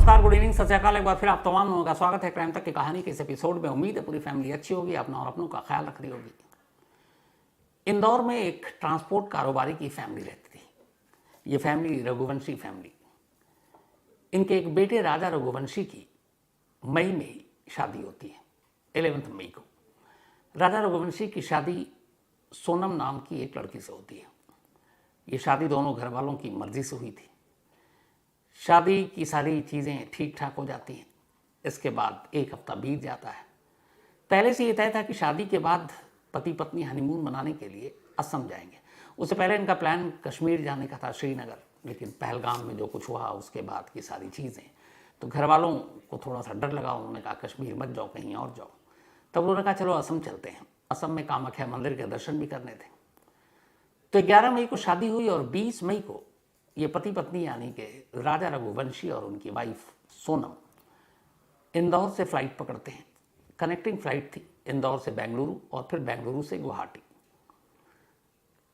नमस्कार, good evening, सत श्री अकाल। एक बार फिर आप तमाम लोगों का स्वागत है क्राइम तक की कहानी के इस एपिसोड में। उम्मीद है पूरी फैमिली अच्छी होगी, अपना और अपनों का ख्याल रख रही होगी। इंदौर में एक ट्रांसपोर्ट कारोबारी की फैमिली रहती थी। ये फैमिली रघुवंशी फैमिली। इनके एक बेटे राजा रघुवंशी की मई में ही शादी होती है, 11 मई को। राजा रघुवंशी की शादी सोनम नाम की एक लड़की से होती है। ये शादी दोनों घर वालों की मर्जी से हुई थी। शादी की सारी चीज़ें ठीक ठाक हो जाती हैं। इसके बाद एक हफ्ता बीत जाता है। पहले से ये तय था कि शादी के बाद पति पत्नी हनीमून मनाने के लिए असम जाएंगे। उससे पहले इनका प्लान कश्मीर जाने का था, श्रीनगर, लेकिन पहलगाम में जो कुछ हुआ उसके बाद की सारी चीज़ें, तो घर वालों को थोड़ा सा डर लगा। उन्होंने कहा कश्मीर मत जाओ, कहीं और जाओ। तब उन्होंने कहा चलो असम चलते हैं। असम में कामाख्या मंदिर के दर्शन भी करने थे। तो 11 मई को शादी हुई और 20 मई को ये पति पत्नी यानी कि राजा रघुवंशी और उनकी वाइफ सोनम इंदौर से फ्लाइट पकड़ते हैं। कनेक्टिंग फ्लाइट थी इंदौर से बेंगलुरु और फिर बेंगलुरु से गुवाहाटी।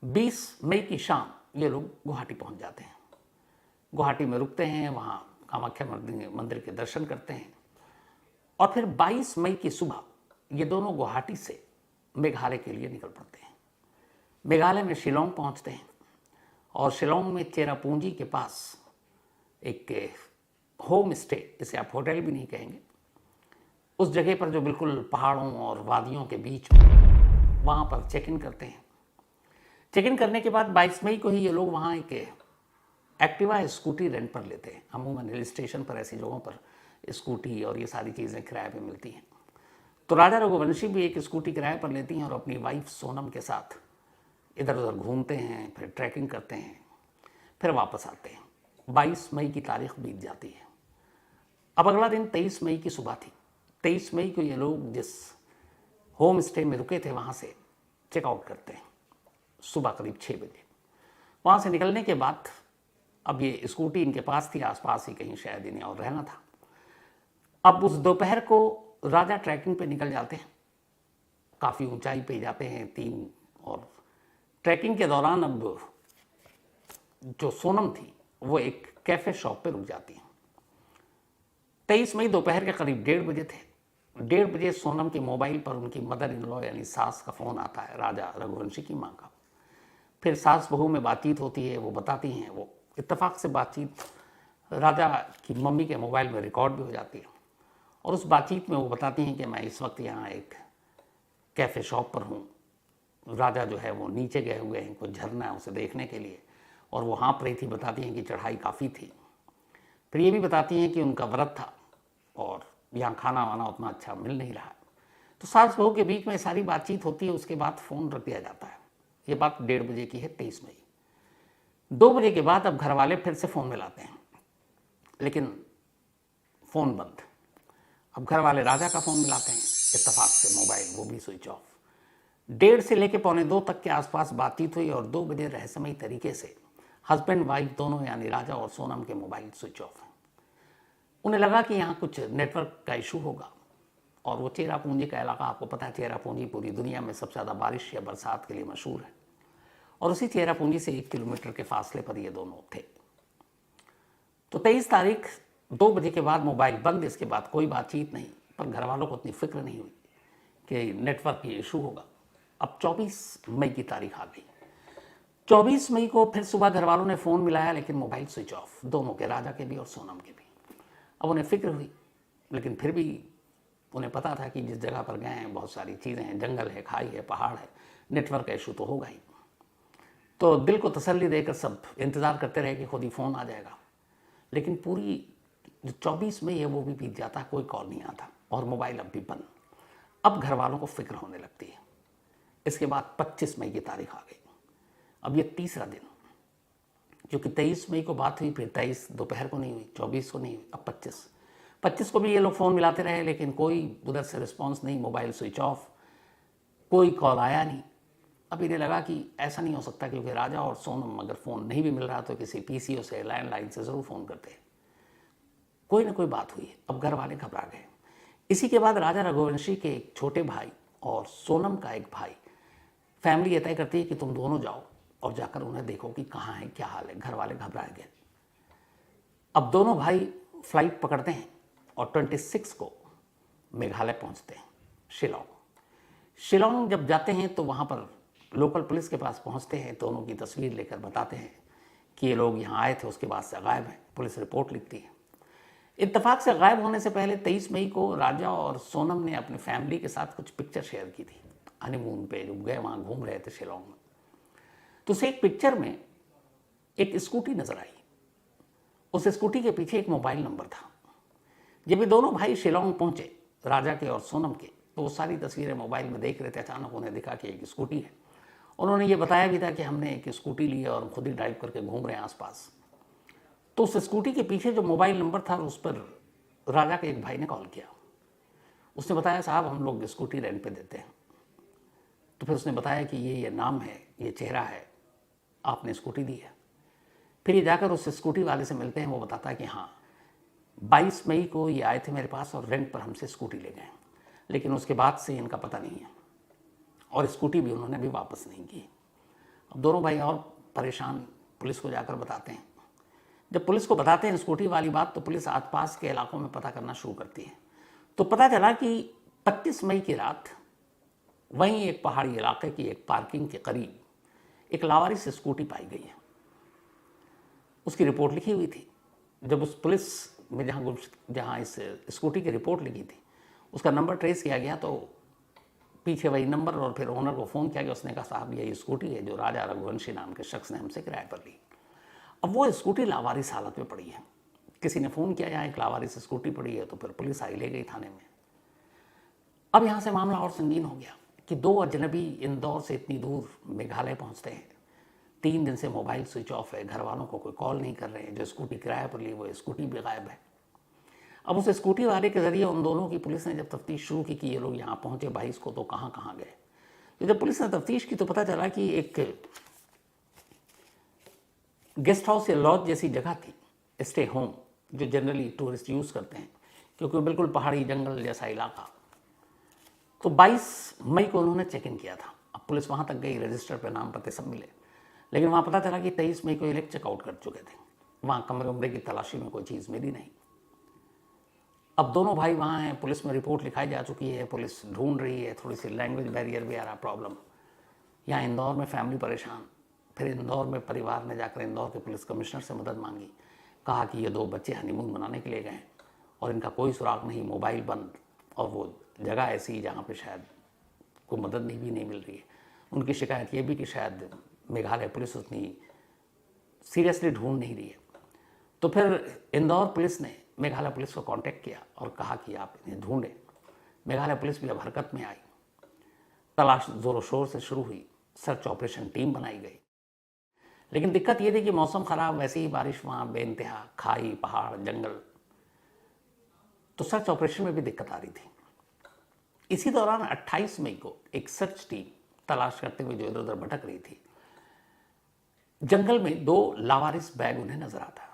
20 मई की शाम ये लोग गुवाहाटी पहुंच जाते हैं। गुवाहाटी में रुकते हैं, वहाँ कामाख्या मंदिर के दर्शन करते हैं और फिर 22 मई की सुबह ये दोनों गुवाहाटी से मेघालय के लिए निकल पड़ते हैं। मेघालय में शिलोंग पहुंचते हैं और शिलोंग में चेरापूंजी के पास एक होम स्टे, इसे आप होटल भी नहीं कहेंगे, उस जगह पर जो बिल्कुल पहाड़ों और वादियों के बीच में, वहाँ पर चेक इन करते हैं। चेक इन करने के बाद 22 मई को ही ये लोग वहाँ एक एक्टिवा स्कूटी रेंट पर लेते हैं। अमूमन हिल स्टेशन पर ऐसी जगहों पर स्कूटी और ये सारी चीज़ें किराए पर मिलती हैं। तो राजा रघुवंशी भी एक स्कूटी किराए पर लेती हैं और अपनी वाइफ सोनम के साथ इधर उधर घूमते हैं, फिर ट्रैकिंग करते हैं, फिर वापस आते हैं। 22 मई की तारीख बीत जाती है। अब अगला दिन 23 मई की सुबह थी। 23 मई को ये लोग जिस होम स्टे में रुके थे वहाँ से चेकआउट करते हैं सुबह करीब 6 बजे। वहाँ से निकलने के बाद अब ये स्कूटी इनके पास थी, आसपास ही कहीं शायद इन्हें और रहना था। अब उस दोपहर को राजा ट्रैकिंग पे निकल जाते हैं। काफ़ी ऊंचाई पे जाते हैं 3, और ट्रैकिंग के दौरान अब जो सोनम थी वो एक कैफ़े शॉप पे रुक जाती है। 23 मई दोपहर के करीब 1:30 बजे थे। 1:30 बजे सोनम के मोबाइल पर उनकी मदर इन लॉ यानी सास का फ़ोन आता है, राजा रघुवंशी की माँ का। फिर सास बहू में बातचीत होती है। वो बताती हैं, वो इत्तेफाक से बातचीत राजा की मम्मी के मोबाइल में रिकॉर्ड भी हो जाती है। और उस बातचीत में वो बताती हैं कि मैं इस वक्त यहाँ एक कैफ़े शॉप पर हूँ। राजा जो है वो नीचे गए हुए हैं, कुछ झरना है उसे देखने के लिए, और वो हाँफ रही थी। बताती हैं कि चढ़ाई काफ़ी थी। फिर ये भी बताती हैं कि उनका व्रत था और यहाँ खाना वाना उतना अच्छा मिल नहीं रहा। तो सास बहू के बीच में सारी बातचीत होती है। उसके बाद फ़ोन रख दिया जाता है। ये बात 1:30 बजे की है, 23 मई। 2 बजे के बाद अब घर वाले फिर से फ़ोन मिलाते हैं, लेकिन फ़ोन बंद। अब घर वाले राजा का फ़ोन मिलाते हैं, इत्तेफाक से मोबाइल वो भी स्विच ऑफ। 1:30 से लेकर 1:45 तक के आसपास बातचीत हुई और 2 बजे रहस्यमयी तरीके से हस्बैंड वाइफ दोनों यानी राजा और सोनम के मोबाइल स्विच ऑफ हैं। उन्हें लगा कि यहाँ कुछ नेटवर्क का इशू होगा। और वो चेरापूंजी का इलाका, आपको पता है चेरापूंजी पूरी दुनिया में सबसे ज़्यादा बारिश या बरसात के लिए मशहूर है, और उसी चेरापूंजी से 1 किलोमीटर के फासले पर ये दोनों थे। तो 23 तारीख 2 बजे के बाद मोबाइल बंद। इसके बाद कोई बातचीत नहीं। पर घर वालों को इतनी फिक्र नहीं हुई कि नेटवर्क की इशू होगा। अब 24 मई की तारीख आ गई। 24 मई को फिर सुबह घर वालों ने फ़ोन मिलाया, लेकिन मोबाइल स्विच ऑफ, दोनों के, राजा के भी और सोनम के भी। अब उन्हें फिक्र हुई, लेकिन फिर भी उन्हें पता था कि जिस जगह पर गए हैं बहुत सारी चीज़ें हैं, जंगल है, खाई है, पहाड़ है, नेटवर्क का इशू तो होगा ही। तो दिल को तसल्ली देकर सब इंतज़ार करते रहे कि खुद ही फ़ोन आ जाएगा। लेकिन पूरी जो 24 मई है वो भी बीत जाता, कोई कॉल नहीं आता और मोबाइल अब भी बंद। अब घर वालों को फिक्र होने लगती है। इसके बाद 25 मई की तारीख आ गई। अब ये तीसरा दिन, क्योंकि 23 मई को बात हुई, फिर 23 दोपहर को नहीं हुई, 24 को नहीं हुई, अब 25 को भी ये लोग फ़ोन मिलाते रहे, लेकिन कोई उधर से रिस्पॉन्स नहीं, मोबाइल स्विच ऑफ, कोई कॉल आया नहीं। अब इन्हें लगा कि ऐसा नहीं हो सकता, क्योंकि राजा और सोनम अगर फ़ोन नहीं भी मिल रहा तो किसी पीसीओ से, लैंडलाइन से ज़रूर फ़ोन करते। कोई ना कोई बात हुई। अब घर वाले घबरा गए। इसी के बाद राजा रघुवंशी के एक छोटे भाई और सोनम का एक भाई, फैमिली ये तय करती है कि तुम दोनों जाओ और जाकर उन्हें देखो कि कहाँ है, क्या हाल है। घर वाले घबरा गए। अब दोनों भाई फ्लाइट पकड़ते हैं और 26 को मेघालय पहुंचते हैं, शिलोंग जब जाते हैं तो वहाँ पर लोकल पुलिस के पास पहुँचते हैं तो उनकी तस्वीर लेकर बताते हैं कि ये लोग यहाँ आए थे, उसके बाद से गायब हैं। पुलिस रिपोर्ट लिखती है। इत्तेफाक से गायब होने से पहले 23 मई को राजा और सोनम ने अपनी फैमिली के साथ कुछ पिक्चर शेयर की थी हनीमून पे, जब गए वहाँ घूम रहे थे शिलोंग में। तो उसे एक पिक्चर में एक स्कूटी नजर आई, उस स्कूटी के पीछे एक मोबाइल नंबर था। जब ये दोनों भाई शिलोंग पहुंचे, राजा के और सोनम के, तो वो सारी तस्वीरें मोबाइल में देख रहे थे। अचानक उन्हें दिखा कि एक स्कूटी है। उन्होंने ये बताया भी था कि हमने एक स्कूटी ली है और खुद ही ड्राइव करके घूम रहे हैं आसपास। तो उस स्कूटी के पीछे जो मोबाइल नंबर था उस पर राजा के एक भाई ने कॉल किया। उसने बताया साहब हम लोग स्कूटी रेंट पे देते हैं। तो फिर उसने बताया कि ये नाम है, ये चेहरा है, आपने स्कूटी दी है। फिर ये जाकर उस स्कूटी वाले से मिलते हैं। वो बताता है कि हाँ 22 मई को ये आए थे मेरे पास और रेंट पर हमसे स्कूटी ले गए, लेकिन उसके बाद से इनका पता नहीं है और स्कूटी भी उन्होंने अभी वापस नहीं की। अब दोनों भाई और परेशान पुलिस को जाकर बताते हैं। जब पुलिस को बताते हैं स्कूटी वाली बात तो पुलिस आसपास के इलाकों में पता करना शुरू करती है। तो पता चला कि 25 मई की रात वहीं एक पहाड़ी इलाके की एक पार्किंग के करीब एक लावारिस स्कूटी पाई गई है। उसकी रिपोर्ट लिखी हुई थी। जब उस पुलिस में जहाँ इस स्कूटी की रिपोर्ट लिखी थी उसका नंबर ट्रेस किया गया तो पीछे वही नंबर, और फिर ओनर को फ़ोन किया गया। उसने कहा साहब ये स्कूटी है जो राजा रघुवंशी नाम के शख्स ने हमसे किराए पर ली। अब वो स्कूटी लावारिस हालत में पड़ी है। किसी ने फ़ोन किया यहाँ एक लावारिस स्कूटी पड़ी है, तो फिर पुलिस आई, ले गई थाने में। अब यहाँ से मामला और संगीन हो गया कि दो अजनबी इंदौर से इतनी दूर मेघालय पहुँचते हैं। 3 दिन से मोबाइल स्विच ऑफ है, घर वालों को कोई कॉल नहीं कर रहे हैं। जो स्कूटी किराए पर ली वो स्कूटी भी गायब है। अब उस स्कूटी वाले के ज़रिए उन दोनों की पुलिस ने जब तफ्तीश शुरू की कि ये लोग यहाँ पहुँचे 22 को, तो कहाँ कहाँ गए। तो जब पुलिस ने तफ्तीश की तो पता चला कि एक गेस्ट हाउस या लॉज जैसी जगह थी, स्टे होम, जो जनरली टूरिस्ट यूज़ करते हैं क्योंकि बिल्कुल पहाड़ी जंगल जैसा इलाका। तो 22 मई को उन्होंने चेक इन किया था। अब पुलिस वहाँ तक गई, रजिस्टर पे नाम पते सब मिले, लेकिन वहाँ पता चला कि 23 मई को ये लोग चेकआउट कर चुके थे। वहाँ कमरे उमरे की तलाशी में कोई चीज़ मिली नहीं। अब दोनों भाई वहाँ हैं, पुलिस में रिपोर्ट लिखाई जा चुकी है, पुलिस ढूंढ रही है। थोड़ी सी लैंग्वेज बैरियर भी आ रहा प्रॉब्लम। यहाँ इंदौर में फैमिली परेशान। फिर इंदौर में परिवार ने जाकर इंदौर के पुलिस कमिश्नर से मदद मांगी। कहा कि ये 2 बच्चे हनीमून मनाने के लिए गए और इनका कोई सुराग नहीं, मोबाइल बंद, और वो जगह ऐसी जहाँ पे शायद कोई मदद भी नहीं मिल रही है। उनकी शिकायत ये भी कि शायद मेघालय पुलिस उतनी सीरियसली ढूंढ नहीं रही है। तो फिर इंदौर पुलिस ने मेघालय पुलिस को कांटेक्ट किया और कहा कि आप इन्हें ढूंढें। मेघालय पुलिस भी अब हरकत में आई। तलाश जोरों शोर से शुरू हुई, सर्च ऑपरेशन टीम बनाई गई। लेकिन दिक्कत ये थी कि मौसम खराब, वैसे ही बारिश, वहाँ बेइंतहा खाई, पहाड़, जंगल, तो सर्च ऑपरेशन में भी दिक्कत आ रही थी। इसी दौरान 28 मई को एक सर्च टीम तलाश करते हुए जो इधर उधर भटक रही थी, जंगल में 2 लावारिस बैग उन्हें नजर आता।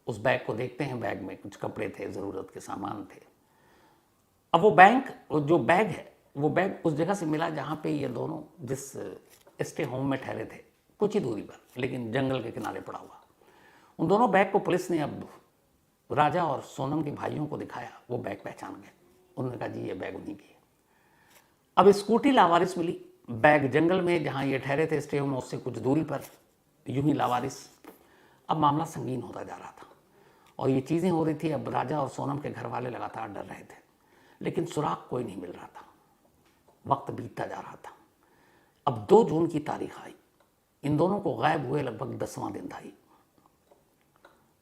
उस बैग को देखते हैं, बैग में कुछ कपड़े थे, ज़रूरत के सामान थे। अब वो बैग है, वो बैग उस जगह से मिला जहाँ पे ये दोनों जिस स्टे होम में ठहरे थे, कुछ ही दूरी पर, लेकिन जंगल के किनारे पड़ा हुआ। उन दोनों बैग को पुलिस ने अब राजा और सोनम के भाइयों को दिखाया। वो बैग पहचान गए। उन्होंने कहा जी ये बैग उन्हीं की है। अब स्कूटी लावारिस मिली, बैग जंगल में जहाँ ये ठहरे थे स्टे होम उससे कुछ दूरी पर यूं ही लावारिस। अब मामला संगीन होता जा रहा था और ये चीज़ें हो रही थी। अब राजा और सोनम के घर वाले लगातार डर रहे थे, लेकिन सुराग कोई नहीं मिल रहा था। वक्त बीतता जा रहा था। अब 2 जून की तारीख आई। इन दोनों को गायब हुए लगभग 10वां दिन था।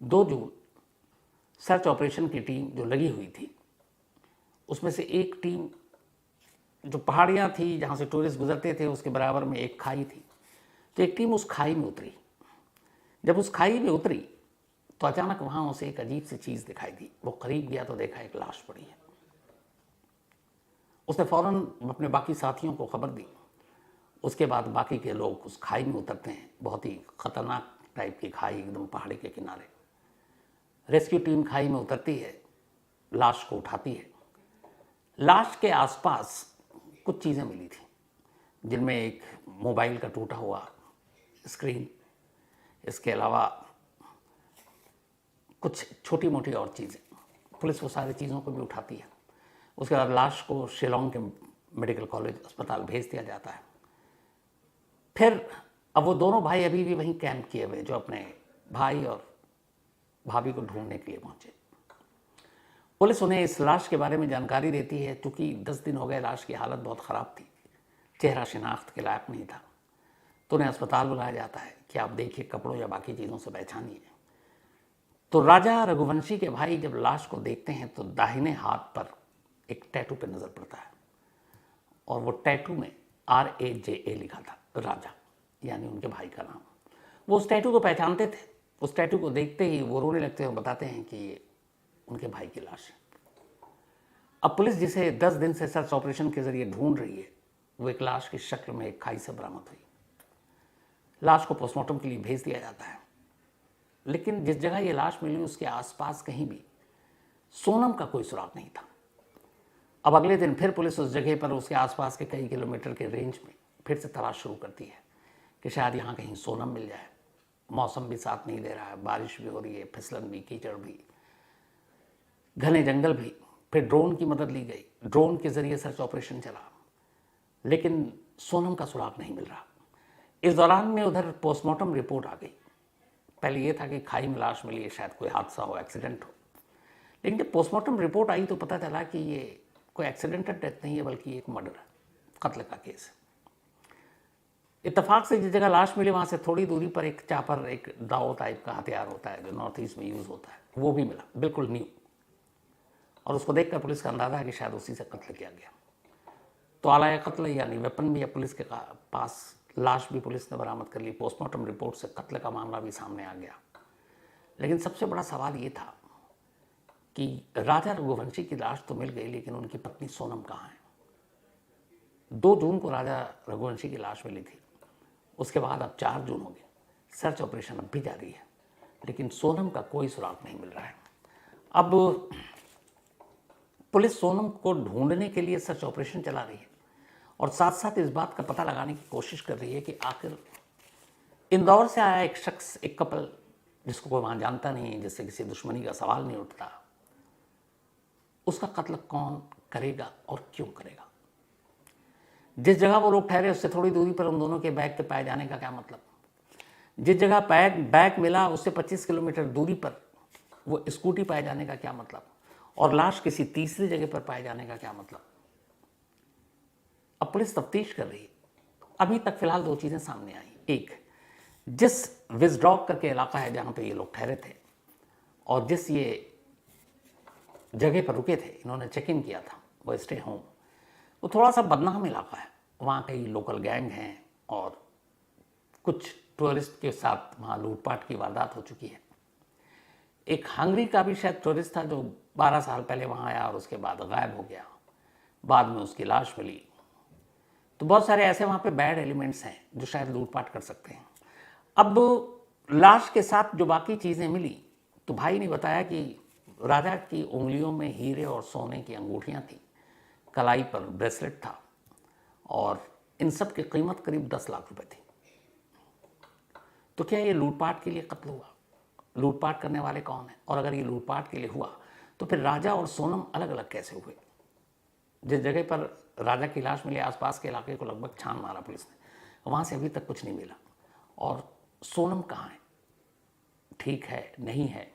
2 जून सर्च ऑपरेशन की टीम जो लगी हुई थी, उसमें से एक टीम जो पहाड़ियाँ थी जहाँ से टूरिस्ट गुजरते थे उसके बराबर में एक खाई थी, तो एक टीम उस खाई में उतरी। जब उस खाई में उतरी तो अचानक वहाँ उसे एक अजीब सी चीज़ दिखाई दी। वो करीब गया तो देखा एक लाश पड़ी है। उसने फौरन अपने बाकी साथियों को खबर दी। उसके बाद बाकी के लोग उस खाई में उतरते हैं। बहुत ही खतरनाक टाइप की खाई, एकदम पहाड़ी के किनारे। रेस्क्यू टीम खाई में उतरती है, लाश को उठाती है। लाश के आसपास कुछ चीज़ें मिली थी, जिनमें एक मोबाइल का टूटा हुआ स्क्रीन, इसके अलावा कुछ छोटी मोटी और चीज़ें, पुलिस वो सारी चीज़ों को भी उठाती है। उसके बाद लाश को शिलोंग के मेडिकल कॉलेज अस्पताल भेज दिया जाता है। फिर अब वो दोनों भाई अभी भी वहीं कैंप किए हुए जो अपने भाई और भाभी को ढूंढने के लिए पहुंचे। पुलिस उन्हें इस लाश के बारे में जानकारी देती है। चूंकि 10 दिन हो गए, लाश की हालत बहुत ख़राब थी, चेहरा शिनाख्त के लायक नहीं था, तो उन्हें अस्पताल बुलाया जाता है कि आप देखिए, कपड़ों या बाकी चीज़ों से पहचानिए। तो राजा रघुवंशी के भाई जब लाश को देखते हैं तो दाहिने हाथ पर एक टैटू पे नज़र पड़ता है, और वो टैटू में RAJA लिखा था, राजा, यानी उनके भाई का नाम। वो उस टैटू को पहचानते थे। उस टैटू को देखते ही वो रोने लगते हैं और बताते हैं कि ये उनके भाई की लाश है। अब पुलिस जिसे 10 दिन से सर्च ऑपरेशन के जरिए ढूंढ रही है, वो एक लाश की शक्ल में एक खाई से बरामद हुई। लाश को पोस्टमार्टम के लिए भेज दिया जाता है, लेकिन जिस जगह ये लाश मिली उसके आसपास कहीं भी सोनम का कोई सुराग नहीं था। अब अगले दिन फिर पुलिस उस जगह पर, उसके आसपास के कई किलोमीटर के रेंज में फिर से तलाश शुरू करती है कि शायद यहाँ कहीं सोनम मिल जाए। मौसम भी साथ नहीं दे रहा है, बारिश भी हो रही है, फिसलन भी, कीचड़ भी, घने जंगल भी। फिर ड्रोन की मदद ली गई, ड्रोन के जरिए सर्च ऑपरेशन चला, लेकिन सोनम का सुराग नहीं मिल रहा। इस दौरान में उधर पोस्टमार्टम रिपोर्ट आ गई। पहले ये था कि खाई में लाश मिली है, शायद कोई हादसा हो, एक्सीडेंट हो, लेकिन जब पोस्टमार्टम रिपोर्ट आई तो पता चला कि ये कोई एक्सीडेंटल डेथ नहीं है, बल्कि एक मर्डर है, कत्ल का केस है। इत्तेफाक से जिस जगह लाश मिली वहाँ से थोड़ी दूरी पर एक चापर, एक दाव टाइप का हथियार होता है जो नॉर्थ ईस्ट में यूज़ होता है, वो भी मिला, बिल्कुल न्यू। और उसको देखकर पुलिस का अंदाजा है कि शायद उसी से कत्ल किया गया। तो आला कत्ल यानी वेपन भी अब पुलिस के पास, लाश भी पुलिस ने बरामद कर ली। पोस्टमार्टम रिपोर्ट से कत्ल का मामला भी सामने आ गया। लेकिन सबसे बड़ा सवाल ये था कि राजा रघुवंशी की लाश तो मिल गई, लेकिन उनकी पत्नी सोनम कहाँ है? 2 जून को राजा रघुवंशी की लाश मिली थी। उसके बाद अब 4 जून हो गए, सर्च ऑपरेशन अब भी जारी है, लेकिन सोनम का कोई सुराग नहीं मिल रहा है। अब पुलिस सोनम को ढूंढने के लिए सर्च ऑपरेशन चला रही है और साथ साथ इस बात का पता लगाने की कोशिश कर रही है कि आखिर इंदौर से आया एक शख्स, एक कपल जिसको कोई वहाँ जानता नहीं है, जिससे किसी दुश्मनी का सवाल नहीं उठता, उसका कत्ल कौन करेगा और क्यों करेगा? जिस जगह वो लोग ठहरे उससे थोड़ी दूरी पर उन दोनों के बैग के पाए जाने का क्या मतलब? जिस जगह बैग मिला उससे 25 किलोमीटर दूरी पर वो स्कूटी पाए जाने का क्या मतलब? और लाश किसी तीसरी जगह पर पाए जाने का क्या मतलब? अब पुलिस तफ्तीश कर रही है। अभी तक फिलहाल 2 चीज़ें सामने आई। एक, जिस विजडॉग करके इलाका है जहाँ पे ये लोग ठहरे थे और जिस ये जगह पर रुके थे, इन्होंने चेक इन किया था, वो स्टे होम, वो थोड़ा सा बदनाम इलाका है। वहाँ कई लोकल गैंग हैं और कुछ टूरिस्ट के साथ वहाँ लूटपाट की वारदात हो चुकी है। एक हंगरी का भी शायद टूरिस्ट था जो 12 साल पहले वहाँ आया और उसके बाद गायब हो गया, बाद में उसकी लाश मिली। तो बहुत सारे ऐसे वहाँ पे बैड एलिमेंट्स हैं जो शायद लूटपाट कर सकते हैं। अब लाश के साथ जो बाकी चीज़ें मिली, तो भाई ने बताया कि राजा की उंगलियों में हीरे और सोने की अंगूठियाँ थी, कलाई पर ब्रेसलेट था और इन सब की कीमत करीब 10 लाख रुपए थी। तो क्या ये लूटपाट के लिए कत्ल हुआ? लूटपाट करने वाले कौन हैं? और अगर ये लूटपाट के लिए हुआ तो फिर राजा और सोनम अलग अलग कैसे हुए? जिस जगह पर राजा की लाश मिली, आसपास के इलाके को लगभग छान मारा पुलिस ने, वहाँ से अभी तक कुछ नहीं मिला। और सोनम कहाँ है, ठीक है, नहीं है?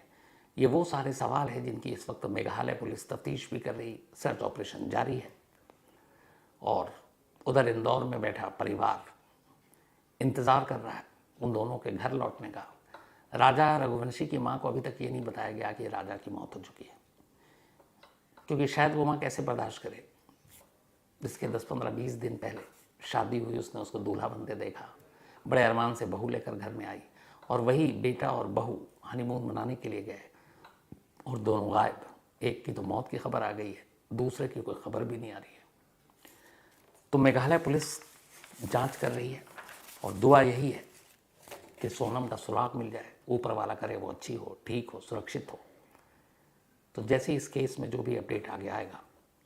ये वो सारे सवाल हैं जिनकी इस वक्त मेघालय पुलिस तफ्तीश भी कर रही, सर्च ऑपरेशन जारी है। और उधर इंदौर में बैठा परिवार इंतज़ार कर रहा है उन दोनों के घर लौटने का। राजा रघुवंशी की माँ को अभी तक ये नहीं बताया गया कि राजा की मौत हो चुकी है, क्योंकि शायद वो माँ कैसे बर्दाश्त करे जिसके 10, 15, 20 दिन पहले शादी हुई, उसने उसको दूल्हा बनते देखा, बड़े अरमान से बहू लेकर घर में आई और वही बेटा और बहू हनीमून मनाने के लिए गए और दोनों गायब। एक की तो मौत की खबर आ गई है, दूसरे की कोई खबर भी नहीं आ रही है। तो मेघालय पुलिस जांच कर रही है और दुआ यही है कि सोनम का सुराग मिल जाए, ऊपर वाला करे वो अच्छी हो, ठीक हो, सुरक्षित हो। तो जैसे इस केस में जो भी अपडेट आगे आएगा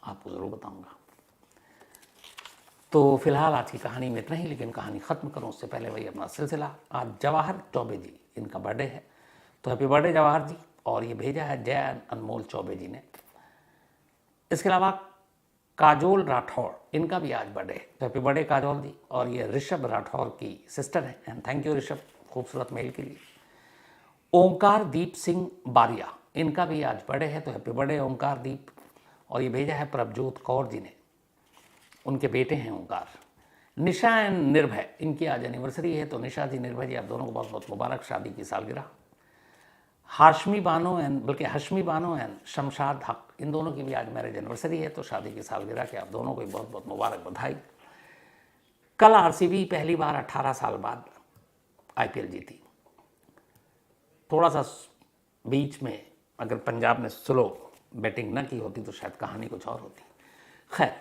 आपको ज़रूर बताऊंगा। तो फिलहाल आज की कहानी में इतना ही, लेकिन कहानी ख़त्म करूं उससे पहले वही अपना सिलसिला। आज जवाहर चौबे जी, इनका बर्थडे है, तो हैप्पी बर्थडे जवाहर जी। और ये भेजा है जय अनमोल चौबे जी ने। इसके अलावा काजोल राठौर, इनका भी आज बर्थडे है, हैप्पी बर्थडे काजोल जी। और ये ऋषभ राठौर की सिस्टर है, एंड थैंक यू ऋषभ खूबसूरत मेल के लिए। ओंकार दीप सिंह बारिया, इनका भी आज बर्थडे है, तो हैप्पी बर्थडे ओंकार दीप। और ये भेजा है प्रभजोत कौर जी ने, उनके बेटे हैं ओंकार। निशा एंड निर्भय, इनकी आज एनिवर्सरी है, तो निशा जी निर्भय जी आप दोनों को बहुत बहुत मुबारक शादी की सालगिरह। हाशमी बानो एंड बल्कि हशमी बानो एंड शमशाद हक, इन दोनों की भी आज मैरिज एनिवर्सरी है, तो शादी की सालगिरह के आप दोनों को बहुत बहुत मुबारक बधाई। कल आरसीबी पहली बार 18 साल बाद आईपीएल जीती। थोड़ा सा बीच में अगर पंजाब ने स्लो बैटिंग न की होती तो शायद कहानी कुछ और होती। खैर,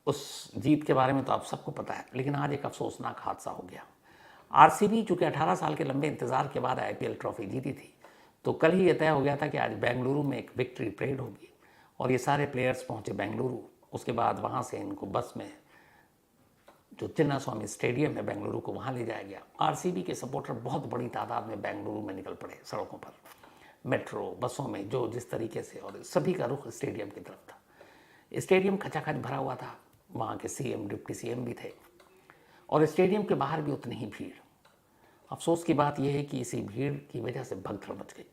उस जीत के बारे में तो आप सबको पता है, लेकिन आज एक अफसोसनाक हादसा हो गया। आरसीबी चूँकि 18 साल के लंबे इंतजार के बाद आईपीएल ट्रॉफी जीती थी, तो कल ही ये तय हो गया था कि आज बेंगलुरु में एक विक्ट्री परेड होगी और ये सारे प्लेयर्स पहुंचे बेंगलुरु। उसके बाद वहाँ से इनको बस में जो चिन्ना स्वामी स्टेडियम है बेंगलुरु को, वहाँ ले जाया गया। आरसीबी के सपोर्टर बहुत बड़ी तादाद में बेंगलुरु में निकल पड़े, सड़कों पर, मेट्रो बसों में, जो जिस तरीके से, और सभी का रुख स्टेडियम की तरफ था। स्टेडियम खचाखच भरा हुआ था, वहाँ के सीएम डिप्टी सीएम भी थे, और स्टेडियम के बाहर भी उतनी ही भीड़। अफसोस की बात यह है कि इसी भीड़ की वजह से भगदड़ मच गई।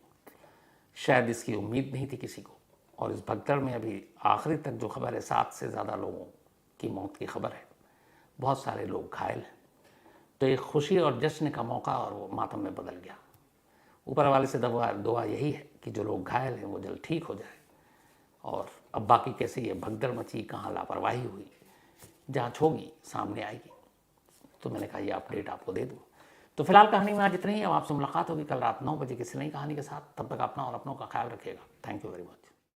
शायद इसकी उम्मीद नहीं थी किसी को, और इस भगदड़ में अभी आखिरी तक जो खबर है 7 से ज़्यादा लोगों की मौत की खबर है, बहुत सारे लोग घायल हैं। तो एक खुशी और जश्न का मौका और वो मातम में बदल गया। ऊपर वाले से दुआ यही है कि जो लोग घायल हैं वो जल्द ठीक हो जाए, और अब बाकी कैसे ये भगदड़ मची, कहाँ लापरवाही हुई, जांच होगी, सामने आएगी। तो मैंने कहा ये अपडेट आपको दे दूँ। तो फिलहाल कहानी में आज इतना ही। अब आपसे मुलाकात होगी कल रात 9 बजे किसी नई कहानी के साथ। तब तक अपना और अपनों का ख्याल रखिएगा। Thank you very much.